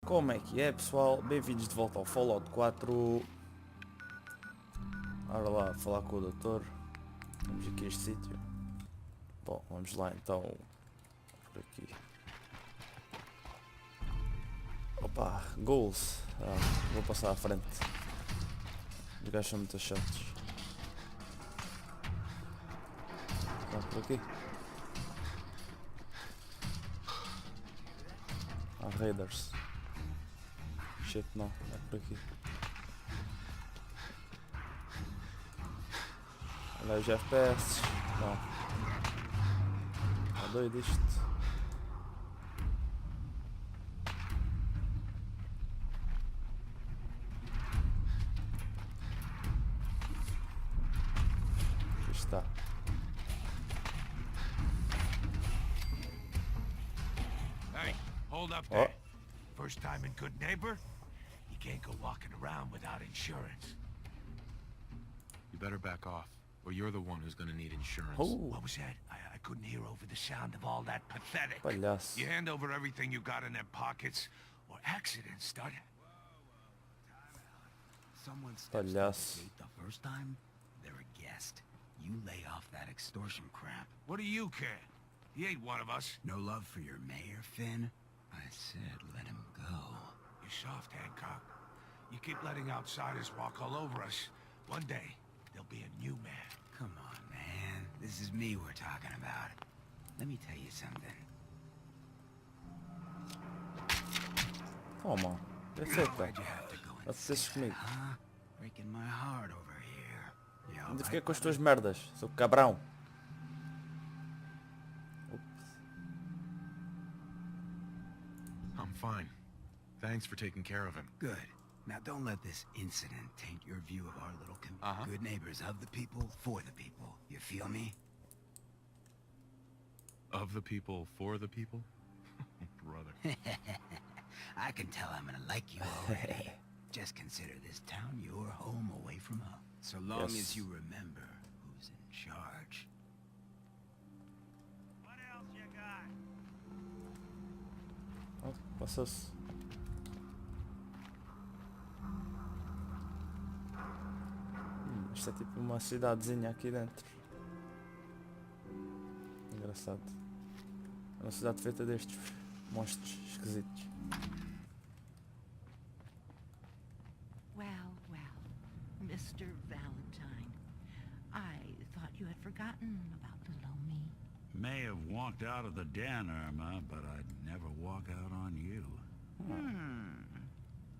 Como é que é, pessoal? Bem-vindos de volta ao Fallout 4. Ora lá, falar com o doutor. Vamos aqui a este sítio. Bom, vamos lá então. Por aqui. Opa, goals. Vou passar à frente. Os gajos são muito chatos. Está por aqui. Há raiders. Shit, não, é por aqui. Olha os FPS. Não. Está doido isto. Aqui está. Hey, hold up there. First time in Good Neighbor? You can't go walking around without insurance. You better back off, or you're the one who's gonna need insurance. What was that? I couldn't hear over the sound of all that pathetic. Palhaço. You hand over everything you got in them pockets, or accidents start. Someone steps Palhaço. on the gate the first time, they're a guest. You lay off that extortion crap. What do you care? He ain't one of us. No love for your mayor, Finn? I said let him go. You're soft, Hancock. You keep letting outsiders walk all over us. One day, there'll be a new man. Come on, man. This is me we're talking about. Let me tell you something. Come on. That's it, Why'd you have to go and That's say this that, me. huh? Breaking my heart over here. Yeah, Ainda fiquei com as tuas merdas, seu cabrão. I'm fine. Thanks for taking care of him. Good. Now don't let this incident taint your view of our little good neighbors of the people, for the people. You feel me? Of the people, for the people? Brother. I can tell I'm gonna like you already. Just consider this town your home away from home. So long Yes. as you remember who's in charge. What else you got? Oh, passou-se. Isto é tipo uma cidadezinha aqui dentro. Engraçado. É uma cidade feita destes monstros esquisitos. Well, Mr. Valentine, I thought you had forgotten about little me. May have walked out of the den, Irma, but I'd never walk out on you.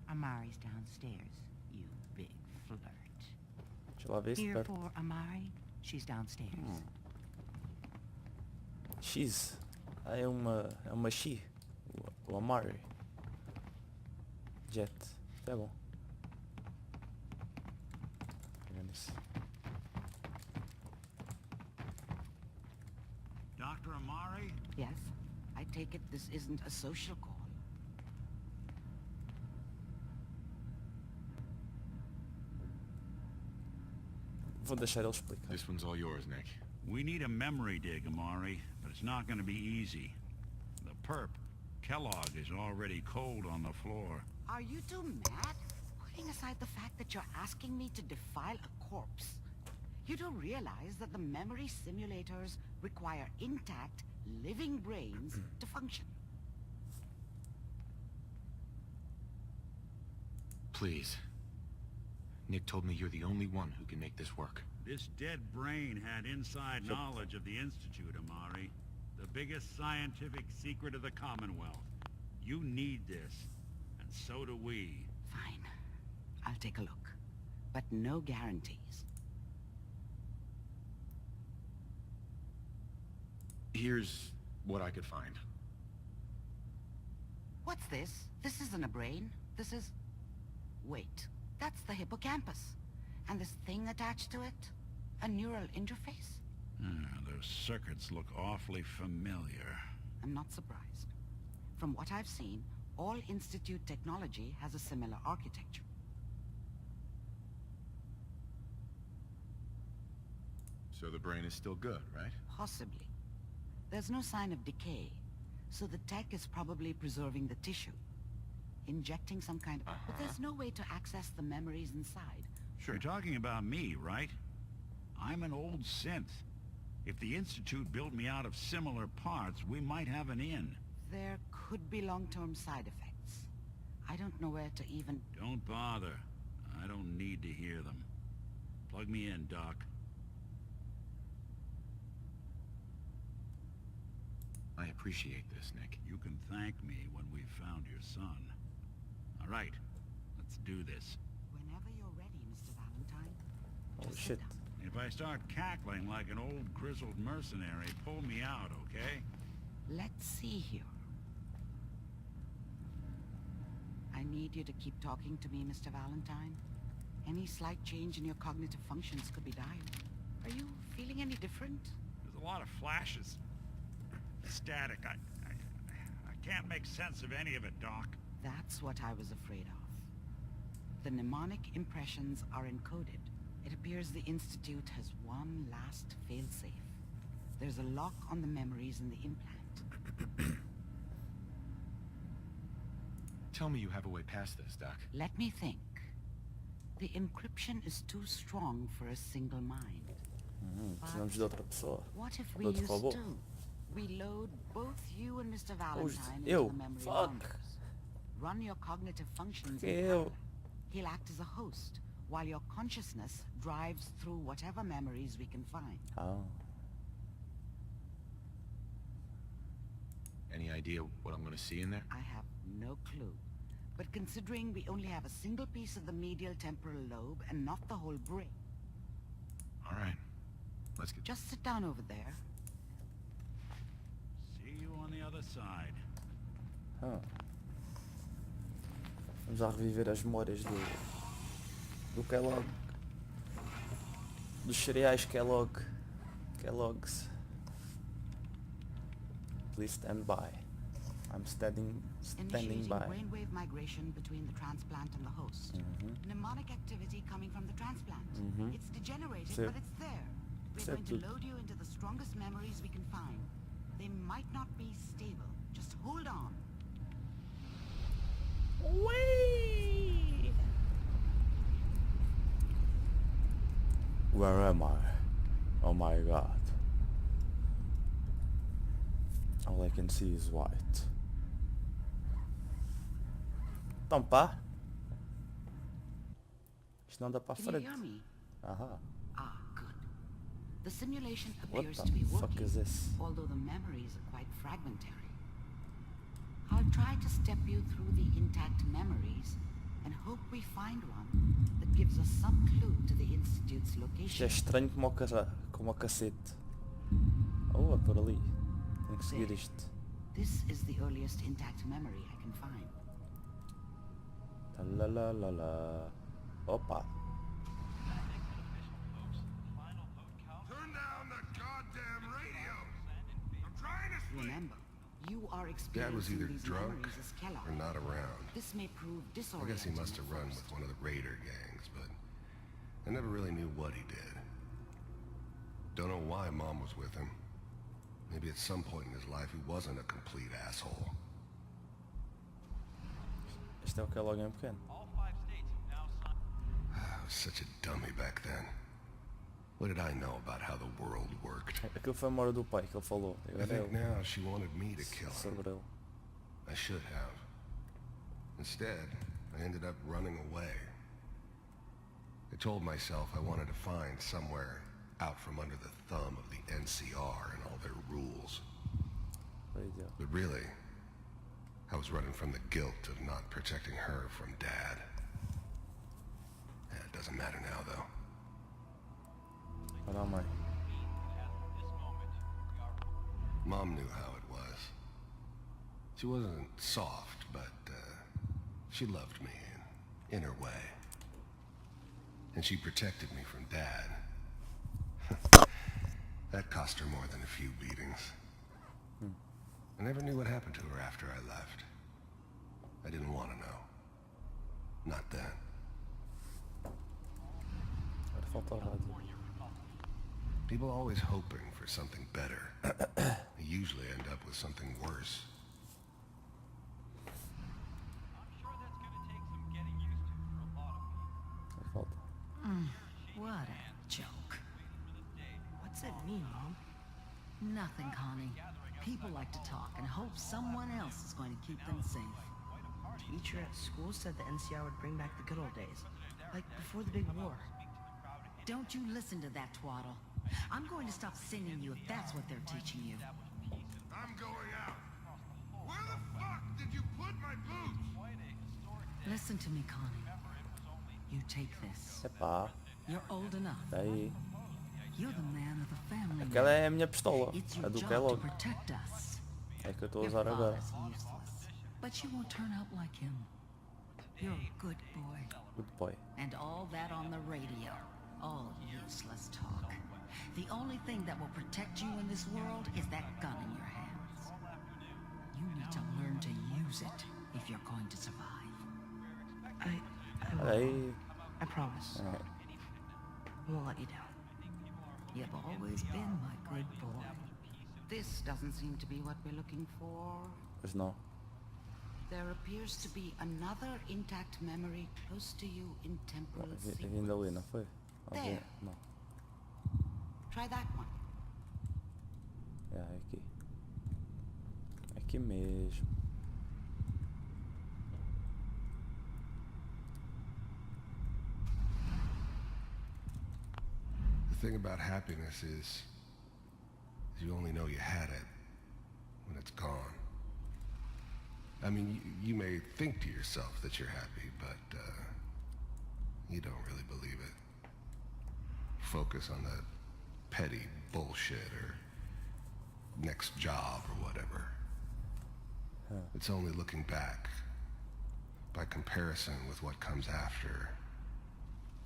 Amari's downstairs, you big flirt. Deixa lá ver isso Here perto. for Amari, she's downstairs. X. Ah, é uma X. O Amari. Jet. Tá bom. Pega nisso. Dr. Amari? Yes, I take it this isn't a social call. Vou deixar ele explicar. This one's all yours, Nick. We need a memory dig, Amari, but it's not going to be easy. The perp, Kellogg, is already cold on the floor. Are you two mad? Putting aside the fact that you're asking me to defile a corpse, you don't realize that the memory simulators require intact, living brains to function. Please. Nick told me you're the only one who can make this work. This dead brain had inside knowledge of the Institute, Amari. The biggest scientific secret of the Commonwealth. You need this, and so do we. Fine. I'll take a look. But no guarantees. Here's what I could find. What's this? This isn't a brain. This is... Wait. That's the hippocampus. And this thing attached to it? A neural interface? Those circuits look awfully familiar. I'm not surprised. From what I've seen, all Institute technology has a similar architecture. So the brain is still good, right? Possibly. There's no sign of decay, so the tech is probably preserving the tissue. injecting some kind of... But there's no way to access the memories inside. Sure. You're talking about me, right? I'm an old synth. If the Institute built me out of similar parts, we might have an in. There could be long-term side effects. I don't know where to even... Don't bother. I don't need to hear them. Plug me in, Doc. I appreciate this, Nick. You can thank me when we've found your son. All right, let's do this. Whenever you're ready, Mr. Valentine. Oh Just sit shit. down. If I start cackling like an old grizzled mercenary, pull me out, okay? Let's see here. I need you to keep talking to me, Mr. Valentine. Any slight change in your cognitive functions could be dire. Are you feeling any different? There's a lot of flashes. Static. I can't make sense of any of it, Doc. That's what I was afraid of. The mnemonic impressions are encoded. It appears the Institute has one last failsafe. There's a lock on the memories in the implant. Tell me you have a way past this, Doc. Let me think. The encryption is too strong for a single mind. Precisamos de outra pessoa. What if De we outro used robô. to reload both you and Mr. Valentine into eu? the memory Fuck. bunkers? Run your cognitive functions in Eu? parallel. He'll act as a host, while your consciousness drives through whatever memories we can find. Ah. Any idea what I'm gonna see in there? I have no clue. But considering we only have a single piece of the medial temporal lobe and not the whole brain, All right. Let's get... just sit down over there. See you on the other side. Ah. Vamos a reviver as memórias do Kellogg. Dos cereais Kellogg's. Please stand by. I'm standing Initiating by. brainwave migration between the transplant and the host. Mnemonic activity coming from the transplant. It's degenerated, So- but it's there. We're so going to to- load you into the strongest memories we can find. They might not be stable. Just hold on. Whee! Where am I? Oh my god. All I can see is white. Então pá. Isto não dá para a Can you frente. hear me? Aham. Ah, good. The simulation What appears the to be fuck working, is this? although the memories are quite fragmentary. I'll try to step you through the intact memories and hope we find one that gives us some clue to the Institute's Isto é location. estranho como o cacete. Oh, é por ali. Tenho que seguir isto. This is the earliest intact memory I can find. La la la la. Opa. Turn down the goddamn radio! I'm trying to sleep! Remember, you are Dad experiencing was either these drunk memories as Kellogg. or not around. This may prove I disorienting. guess he must have at run first. with one of the raider gangs, but I never really knew what he did. Don't know why Mom was with him. Maybe at some point in his life he wasn't a complete asshole. Este é o Kellogg em pequeno. I was such a dummy back then. What did I know about how the world worked? Aquilo foi a memória do pai que ele falou. I Agora think eu. now she wanted me to kill him. Sobre ele. I should have. Instead, I ended up running away. I told myself I wanted to find somewhere out from under the thumb of the NCR and all their rules. Radio. But really, I was running from the guilt of not protecting her from Dad. It doesn't matter now, though. Ora, mãe. Mom knew how it was. She wasn't soft, but she loved me in her way. And she protected me from Dad. That cost her more than a few beatings. I never knew what happened to her after I left. I didn't want to know. Not then. Agora falta o rádio. People always hoping for something better. They usually end up with something worse. mean, Mom? Nothing, Connie. People like to talk and hope someone else is going to keep them safe. Teacher at school said the NCR would bring back the good old days. Like before the big war. Don't you listen to that twaddle. I'm going to stop singing you if that's what they're teaching you. I'm going out. Where the fuck did you put my boots? Listen to me, Connie. You take this. Epá, You're old enough. daí. You're the man of the family. Aquela é a minha pistola, It's a your do job Kellogg. to protect us. É que eu estou a Your usar agora. father's useless, but you won't turn out like him. You're a good boy. Good boy. And all that on the radio. All useless talk. The only thing that will protect you in this world is that gun in your hands. You need to learn to use it if you're going to survive. I Olha aí. I promise. É, I won't let you down. You've always been my good boy. This doesn't seem to be what we're looking for. pois não. There appears to be another intact memory close to you in temporal Vindo ali, não sequence. foi? Ah, There. não. Try that one. É aqui. Aqui mesmo. The thing about happiness is you only know you had it when it's gone. I mean, you may think to yourself that you're happy, but you don't really believe it. Focus on that petty bullshit or next job or whatever. It's only looking back, by comparison with what comes after,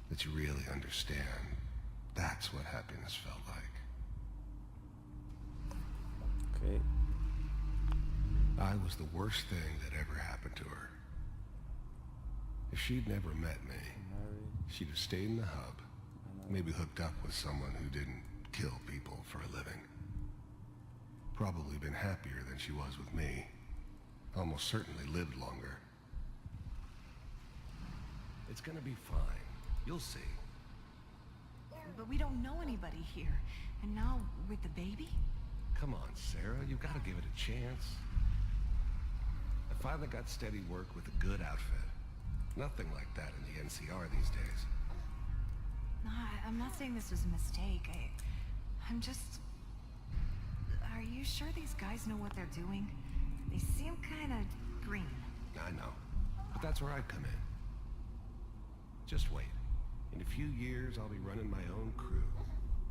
that you really understand. That's what happiness felt like. Ok. I was the worst thing that ever happened to her. If she'd never met me, she'd have stayed in the hub, maybe hooked up with someone who didn't kill people for a living. Probably been happier than she was with me. Almost certainly lived longer. It's gonna be fine. You'll see. But we don't know anybody here. And now, with the baby? Come on, Sarah. You've got to give it a chance. I finally got steady work with a good outfit. Nothing like that in the NCR these days. No, I'm not saying this was a mistake. I'm just... Are you sure these guys know what they're doing? They seem kind of green. I know. But that's where I come in. Just wait. In a few years, I'll be running my own crew.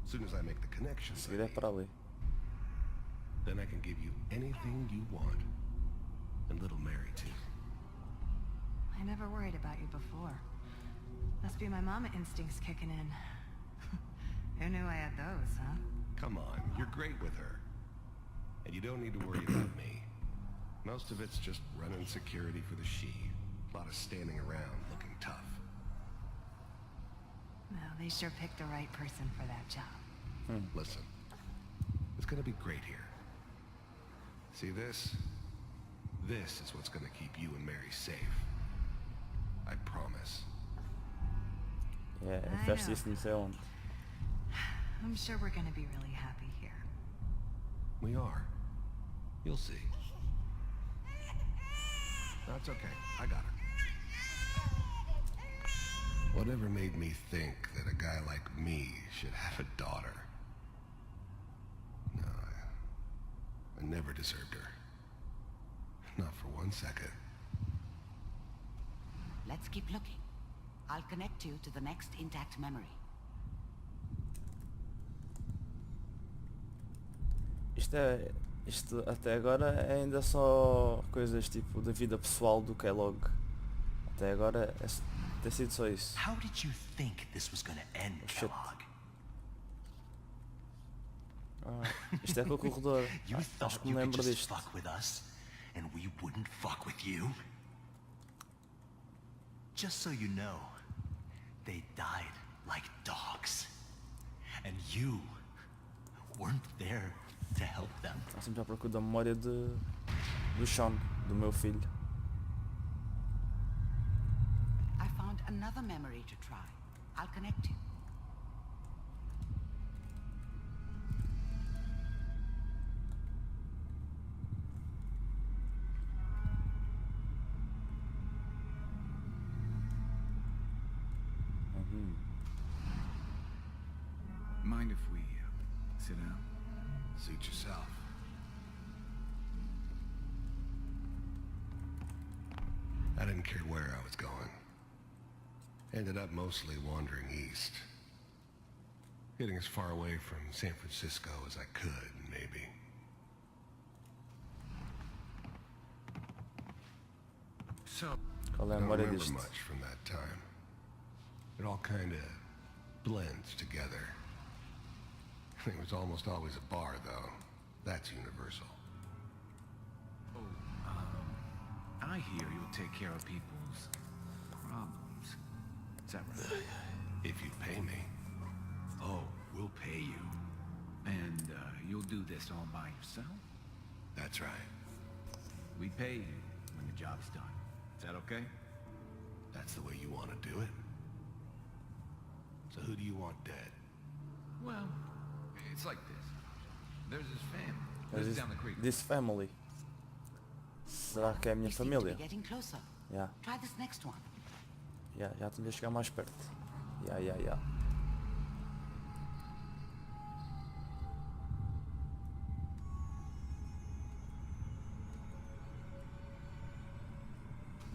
As soon as I make the connections, Seguida é para ali. then I can give you anything you want. And little Mary, too. I never worried about you before. Must be my mama instincts kicking in. Who knew I had those, huh? Come on, you're great with her. And you don't need to worry about me. Most of it's just running security for the she. A lot of standing around looking tough. Well, they sure picked the right person for that job. Listen, it's gonna be great here. See this? This is what's gonna keep you and Mary safe. I promise. É, I festa know. isso não sei onde. I'm sure we're gonna be really happy here. We are. You'll see. That's okay. I got her. Whatever made me think that a guy like me should have a daughter? No, I never deserved her. Not for 1 second. Let's keep looking. I'll connect you to the next intact memory. Isto até agora é ainda só coisas tipo da vida pessoal do Kellogg. Até agora tem sido só isso. How did you think this was gonna end, Shit. Kellogg? Isto é com o corredor. You Acho thought que me you could lembro just disto. fuck with us, and we wouldn't fuck with you? Just so you know, they died like dogs. And you weren't there to help them. Estou sempre à procura da memória do Sean, do meu filho. I found another memory to try. I'll connect you. Mind if we sit down? Suit yourself. I didn't care where I was going. Ended up mostly wandering east. Getting as far away from San Francisco as I could, maybe. So, Qual é I a don't memória remember disto? much from that time. It all kind of blends together. It was almost always a bar, though. That's universal. I hear you'll take care of people's problems. Is that right? If you pay me. Oh, we'll pay you. And you'll do this all by yourself? That's right. We pay you when the job's done. Is that okay? That's the way you want to do it. So who do you want dead? Well, it's like this. There's his family. Mas Lives down the creek. This family. Será que é a minha We seem to be família? getting closer. Yeah. Try this next one. Yeah, já estamos a chegar mais perto. Yeah.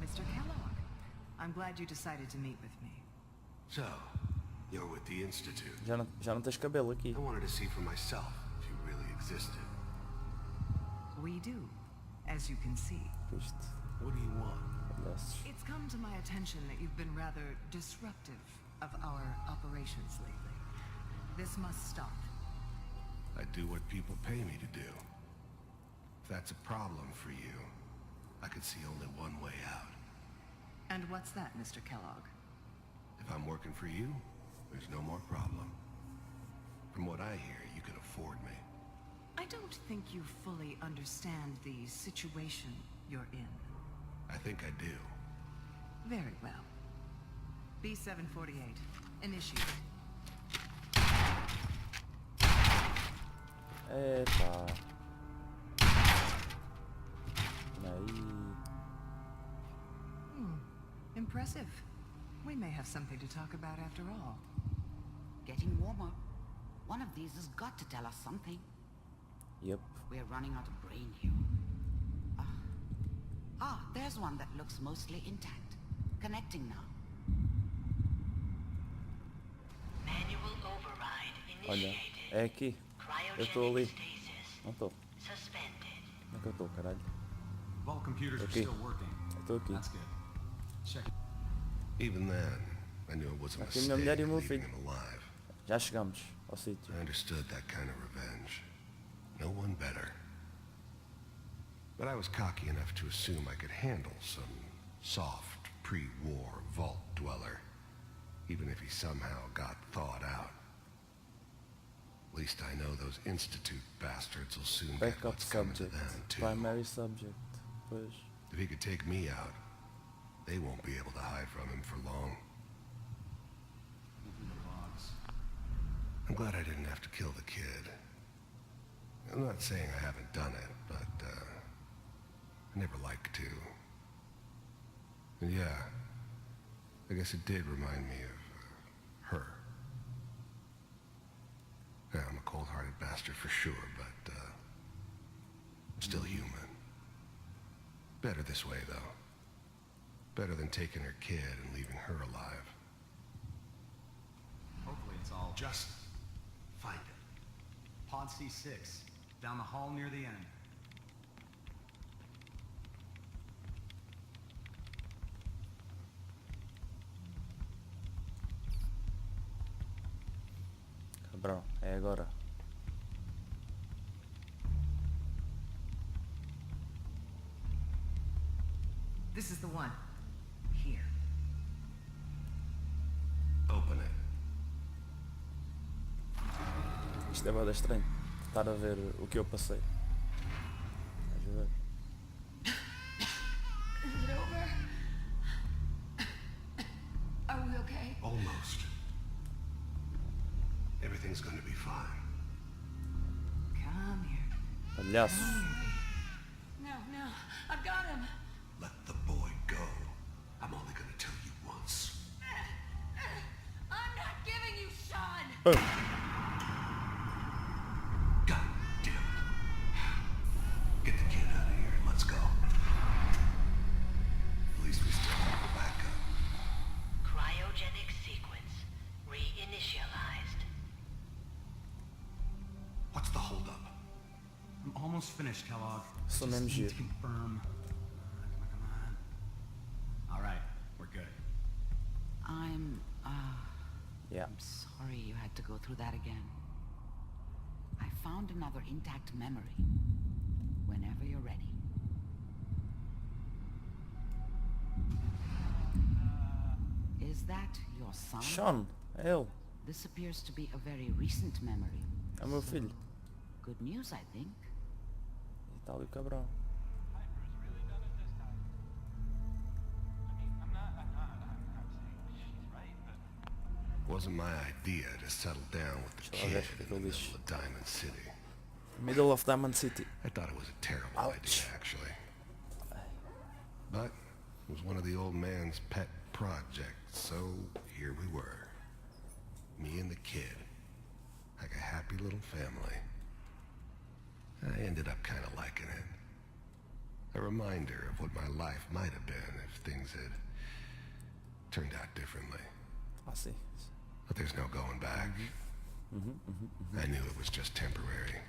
Mr. Kellogg, I'm glad you decided to meet with me. So, you're with the Institute. Já não tens cabelo aqui. I wanted to see for myself if you really existed. We do, as you can see. Isto. What do you want? Olhasses. It's come to my attention that you've been rather disruptive of our operations lately. This must stop. I do what people pay me to do. If that's a problem for you, I could see only one way out. And what's that, Mr. Kellogg? If I'm working for you, there's no more problem. From what I hear, you can afford me. I don't think you fully understand the situation you're in. I think I do. Very well. B-748, initiate. Epa. Aí. Impressive. We may have something to talk about after all. Getting warmer. One of these has got to tell us something. Yep. We're running out of brain here. There's one that looks mostly intact. Connecting now. Manual override Olha, initiated. é aqui. Eu estou ali. Stasis Não estou. suspended. Onde é que eu estou, caralho? All computers are Okay. still working. Eu estou aqui. That's good. Check. Even then, I knew it was a Aqui a mistake minha mulher e o meu leaving filho. him alive. Já chegamos ao sítio. I understood that kind of revenge. No one better. But I was cocky enough to assume I could handle some soft, pre-war vault dweller, even if he somehow got thawed out. At least I know those Institute bastards will soon get Backup what's coming to subject. them, too. Primary subject. Pois. If he could take me out, they won't be able to hide from him for long. I'm glad I didn't have to kill the kid. I'm not saying I haven't done it, but, I never like to. And yeah, I guess it did remind me of, her. Yeah, I'm a cold-hearted bastard for sure, but, I'm still human. Better this way, though. Better than taking her kid and leaving her alive. Hopefully it's all... Just find it. Pod C6, down the hall near the end. Cabrão, é agora. This is the one. Here. Open it. Isto é bada estranho. Estar a ver o que eu passei. Estás a ver? Is it over? Are we okay? Almost. Everything's gonna be fine. Come here. Palhaço. No, I've got him. Let the boy go. I'm only gonna tell you once. I Boom. God damn it. Get the kid out of here and let's go. At least we still have a backup. Cryogenic sequence reinitialized. What's the holdup? I'm almost finished, Kellogg. Sou Just mesmo need giro. to confirm. Come on. All right, we're good. Yeah. I'm sorry you had to go through that again. I found another intact memory. Whenever you're ready. Is that your son? Sean, é ele. This appears to be a very recent memory. É o meu filho. Good news, I think. E está ali o cabrão. Wasn't my idea to settle down with the Deixa lá kid ver o que in the ele middle diz. of Diamond City. Middle of Diamond City. I thought it was a terrible Ouch. idea, actually. But it was one of the old man's pet projects, so here we were. Me and the kid. Like a happy little family. I ended up kind of liking it. A reminder of what my life might have been if things had turned out differently. Ah, sim. But there's no going back. I knew it was just temporary.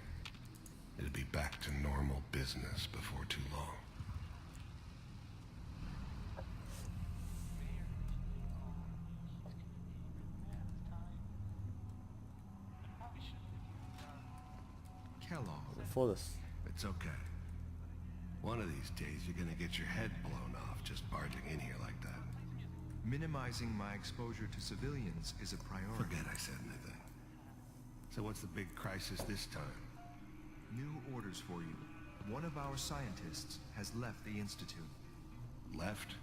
It'd be back to normal business before too long. Kellogg. Foda-se. It's okay. One of these days you're gonna get your head blown off just barging in here like that. Minimizing my exposure to civilians is a priority. Forget I said anything. So what's the big crisis this time? New orders for you. One of our scientists has left the Institute. Left?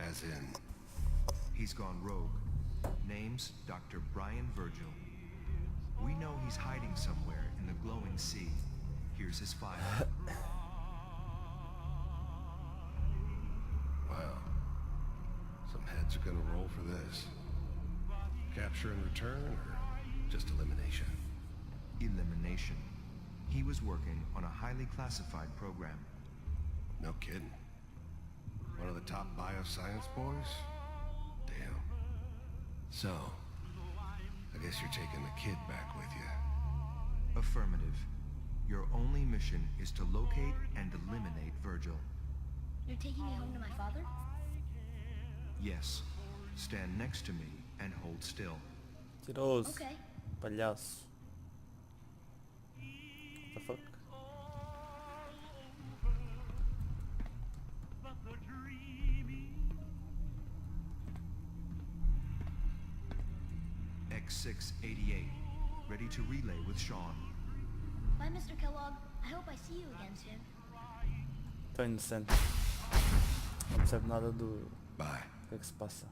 As in... He's gone rogue. Name's Dr. Brian Virgil. We know he's hiding somewhere in the glowing sea. Here's his file. Wow. Some heads are gonna roll for this. Capture and return, or just elimination? Elimination. He was working on a highly classified program. No kidding. One of the top bioscience boys? Damn. So, I guess you're taking the kid back with you. Affirmative. Your only mission is to locate and eliminate Virgil. You're taking me home to my father? Yes. Stand next to me and hold still. Tiroso. Okay. Palhaço. The fuck? X688. Ready to relay with Sean. Bye, Mr. Kellogg. I hope I see you again soon. Estou inocente. Não percebo nada do... Bye. O que é que se passa?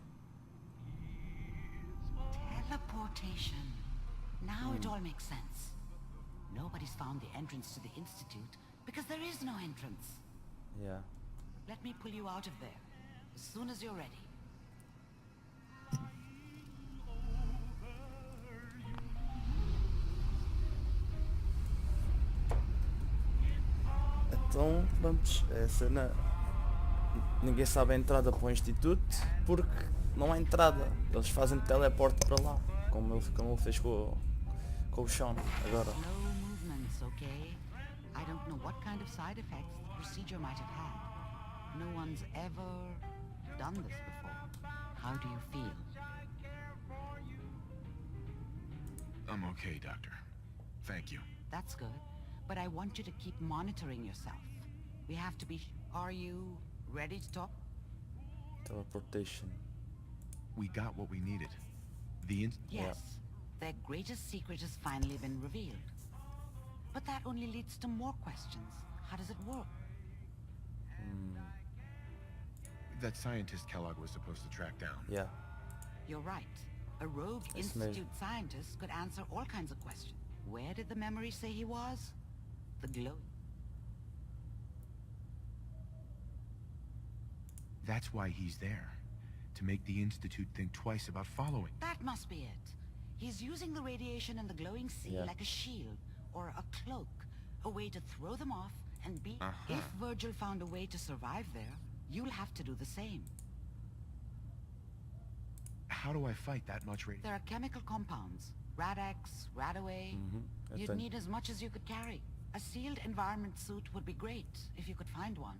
Teleportation. Now it all makes sense. Nobody's found the entrance to the Institute because there is no entrance. Yeah. Let me pull you out of there as soon as you're ready. Então, vamos, é a cena. Ninguém sabe a entrada para o instituto porque não há entrada. Eles fazem teleporte para lá, como ele fez com o Sean agora. Slow movements, okay? I don't know what kind of side effects the procedure might have had. No one's ever done this before. How do you feel? I'm okay, Doctor. Thank you. That's good. But I want you to keep monitoring yourself. We have to be... Are you ready to talk? Teleportation. We got what we needed. Yes. Their greatest secret has finally been revealed. But that only leads to more questions. How does it work? That scientist Kellogg was supposed to track down. Yeah. You're right. A rogue Institute scientist could answer all kinds of questions. Where did the memory say he was? The glow. That's why he's there. To make the Institute think twice about following. That must be it. He's using the radiation in the glowing sea like a shield or a cloak, a way to throw them off and be... If Virgil found a way to survive there, you'll have to do the same. How do I fight that much radiation? There are chemical compounds. Rad-X, Radaway. You'd need as much as you could carry. A sealed environment suit would be great, if you could find one.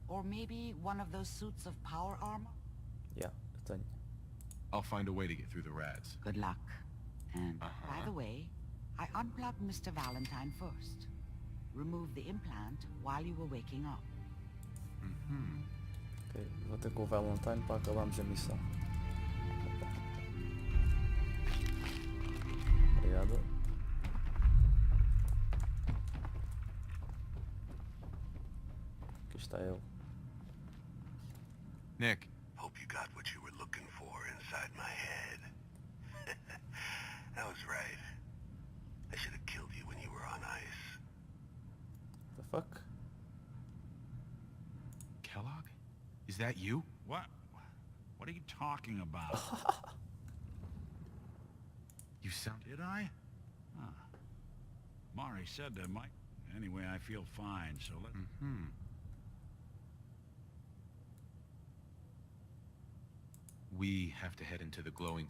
Or maybe one of those suits of power armor? Yeah, eu tenho. I'll find a way to get through the rads. Good luck. And, by the way, I unplugged Mr. Valentine first. Removed the implant while you were waking up. Ok, vou ter com o Valentine para acabarmos a missão. Obrigado. Aqui está ele. Nick. Hope you got what you were looking for inside my head. I was right. I should have killed you when you were on ice. The fuck? Kellogg? Is that you? What? What are you talking about? You sound... Did I? Huh. Mari said there might... Anyway, I feel fine, so let... We have to head into the glowing...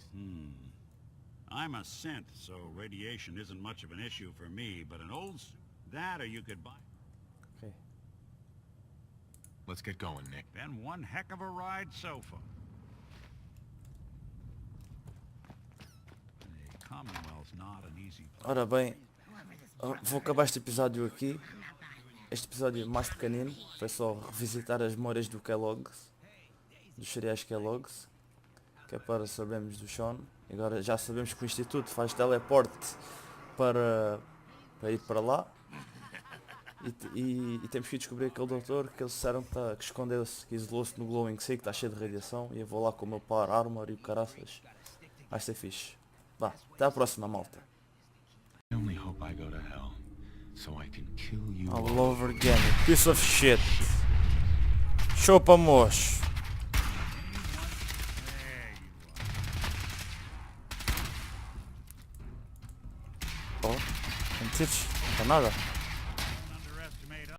I'm a synth, so radiation isn't much of an issue for me, but an old suit, that or you could buy... Ok. Let's get going, Nick. Been one heck of a ride so far. The Commonwealth's not an easy place. Ora bem, vou acabar este episódio aqui. Este episódio mais pequenino. Foi só revisitar as memórias do Kellogg's. Dos cereais Kellogg's. Que é para sabermos do Sean. Agora já sabemos que o Instituto faz teleporte para ir para lá. E temos que descobrir aquele doutor que eles disseram que escondeu-se, que isolou-se no Glowing Sea, que está cheio de radiação. E eu vou lá com o meu Power Armor e o caraças. Vai ser fixe. Vá, até à próxima, malta. I only hope I go to hell, so I can kill you all over again, you piece of shit. Chupa moço. Oh, não tires, não está nada.